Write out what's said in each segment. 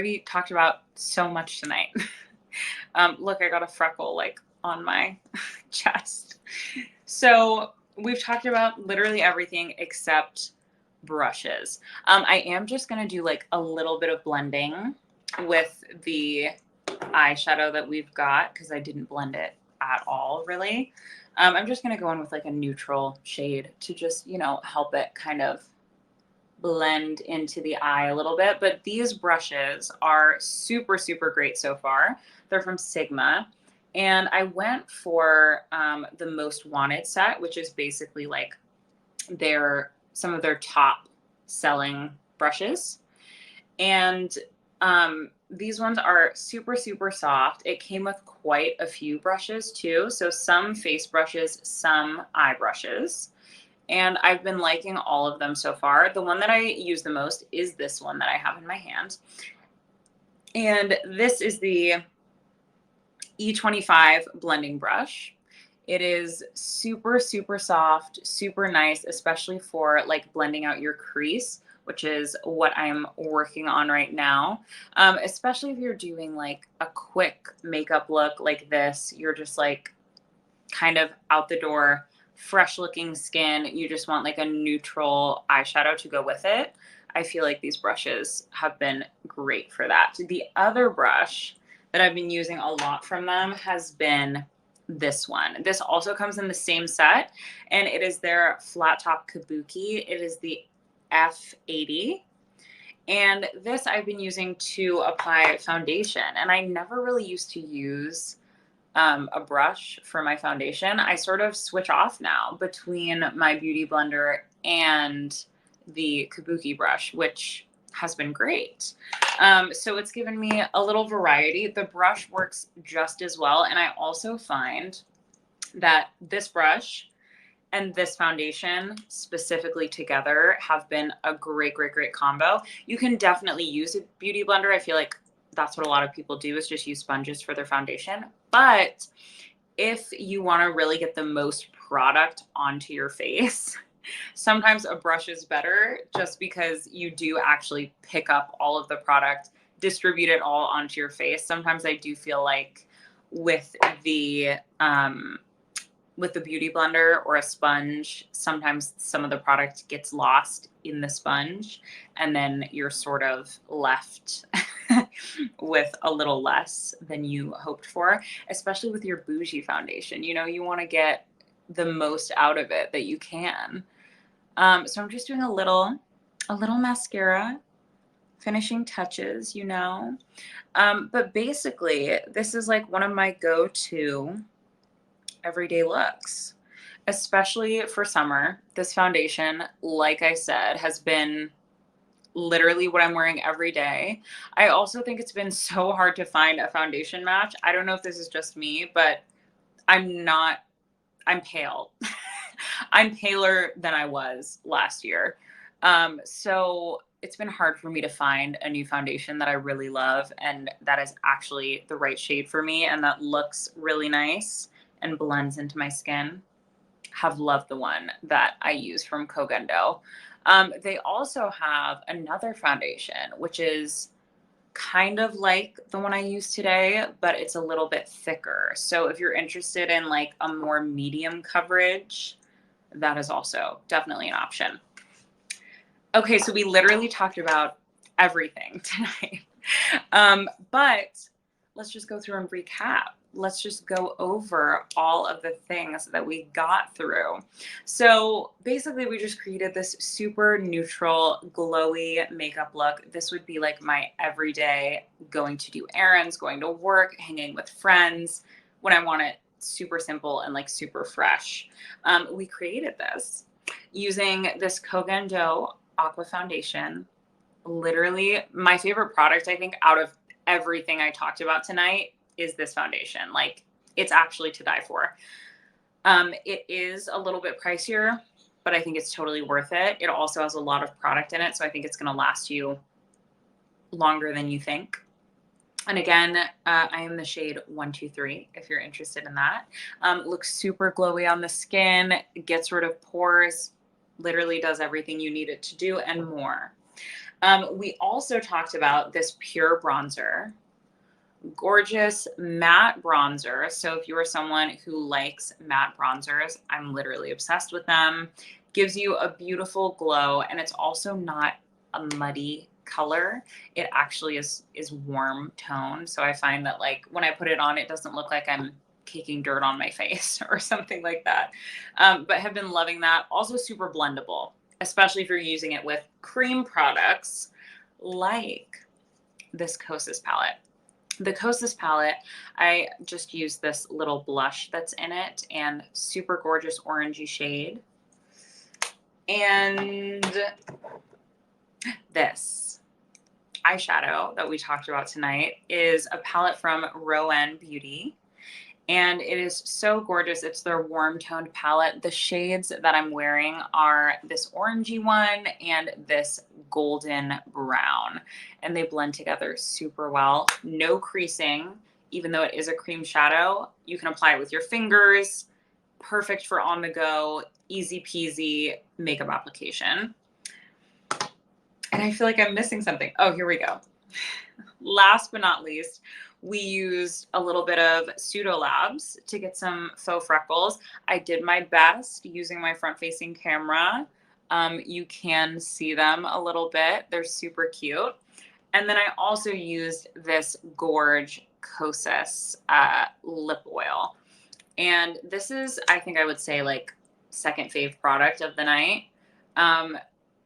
We talked about so much tonight. Look, I got a freckle like on my chest. So we've talked about literally everything except brushes. I am just going to do like a little bit of blending with the eyeshadow that we've got because I didn't blend it at all really. I'm just going to go in with like a neutral shade to just, help it kind of blend into the eye a little bit. But these brushes are super, super great so far. They're from Sigma. And I went for the Most Wanted set, which is basically like some of their top selling brushes. And these ones are super, super soft. It came with quite a few brushes too. So some face brushes, some eye brushes. And I've been liking all of them so far. The one that I use the most is this one that I have in my hand. And this is the E25 blending brush. It is super, super soft, super nice, especially for like blending out your crease, which is what I'm working on right now. Especially if you're doing like a quick makeup look like this, you're just like kind of out the door, fresh looking skin, you just want like a neutral eyeshadow to go with it. I feel like these brushes have been great for that. The other brush that I've been using a lot from them has been this one. This also comes in the same set, and it is their flat top kabuki. It is the F80. And this I've been using to apply foundation, and I never really used to use a brush for my foundation. I sort of switch off now between my beauty blender and the kabuki brush, which has been great. So it's given me a little variety. The brush works just as well. And I also find that this brush and this foundation specifically together have been a great, great, great combo. You can definitely use a beauty blender. I feel like that's what a lot of people do, is just use sponges for their foundation. But if you want to really get the most product onto your face, sometimes a brush is better, just because you do actually pick up all of the product, distribute it all onto your face. Sometimes I do feel like with the beauty blender or a sponge, sometimes some of the product gets lost in the sponge, and then you're sort of left with a little less than you hoped for, especially with your bougie foundation. You want to get the most out of it that you can. So I'm just doing a little mascara, finishing touches, but basically this is like one of my go-to everyday looks, especially for summer. This foundation, like I said, has been literally what I'm wearing every day. I also think it's been so hard to find a foundation match. I don't know if this is just me, but I'm pale. I'm paler than I was last year. So it's been hard for me to find a new foundation that I really love and that is actually the right shade for me and that looks really nice and blends into my skin. Have loved the one that I use from Kogendo. They also have another foundation, which is kind of like the one I use today, but it's a little bit thicker. So if you're interested in like a more medium coverage, that is also definitely an option. Okay, so we literally talked about everything tonight. But let's just go through and recap. Let's just go over all of the things that we got through. So basically we just created this super neutral, glowy makeup look. This would be like my everyday going to do errands, going to work, hanging with friends, when I want it super simple and like super fresh. We created this using this Kogendo Aqua Foundation. Literally my favorite product, I think, out of everything I talked about tonight is this foundation. Like, it's actually to die for. It is a little bit pricier, but I think it's totally worth it. It also has a lot of product in it, so I think it's going to last you longer than you think. And again, I am the shade 123 if you're interested in that. Looks super glowy on the skin, gets rid of pores, literally does everything you need it to do and more. We also talked about this pure bronzer, gorgeous matte bronzer. So if you are someone who likes matte bronzers, I'm literally obsessed with them. Gives you a beautiful glow, and it's also not a muddy color. It actually is warm tone. So I find that like when I put it on, it doesn't look like I'm caking dirt on my face or something like that. But have been loving that. Also super blendable, especially if you're using it with cream products like this Kosas palette. The Kosas palette, I just used this little blush that's in it and super gorgeous orangey shade. And this eyeshadow that we talked about tonight is a palette from Rowan Beauty. And it is so gorgeous. It's their warm toned palette. The shades that I'm wearing are this orangey one and this golden brown. And they blend together super well. No creasing, even though it is a cream shadow. You can apply it with your fingers. Perfect for on the go, easy peasy makeup application. And I feel like I'm missing something. Oh, here we go. Last but not least, we used a little bit of Pseudo Labs to get some faux freckles. I did my best using my front-facing camera. You can see them a little bit. They're super cute. And then I also used this Gorge Kosas lip oil. And this is, I think I would say, like second fave product of the night.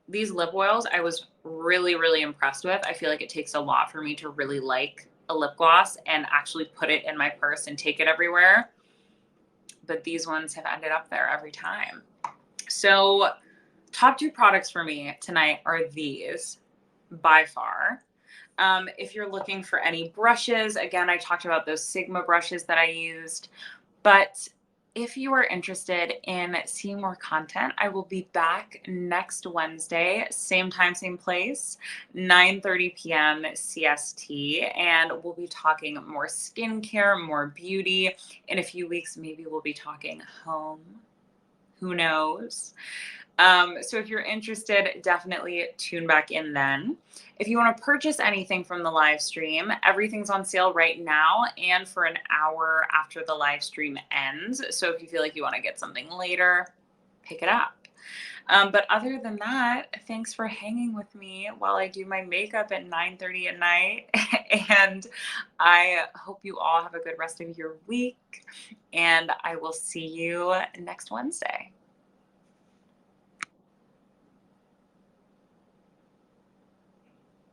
These lip oils I was really, really impressed with. I feel like it takes a lot for me to really like a lip gloss and actually put it in my purse and take it everywhere. But these ones have ended up there every time. So top two products for me tonight are these by far. If you're looking for any brushes, again, I talked about those Sigma brushes that I used. But if you are interested in seeing more content, I will be back next Wednesday, same time, same place, 9:30 p.m. CST, and we'll be talking more skincare, more beauty. In a few weeks, maybe we'll be talking home. Who knows? So if you're interested, definitely tune back in then. If you want to purchase anything from the live stream, everything's on sale right now and for an hour after the live stream ends. So if you feel like you want to get something later, pick it up. But other than that, thanks for hanging with me while I do my makeup at 9:30 at night. And I hope you all have a good rest of your week. And I will see you next Wednesday.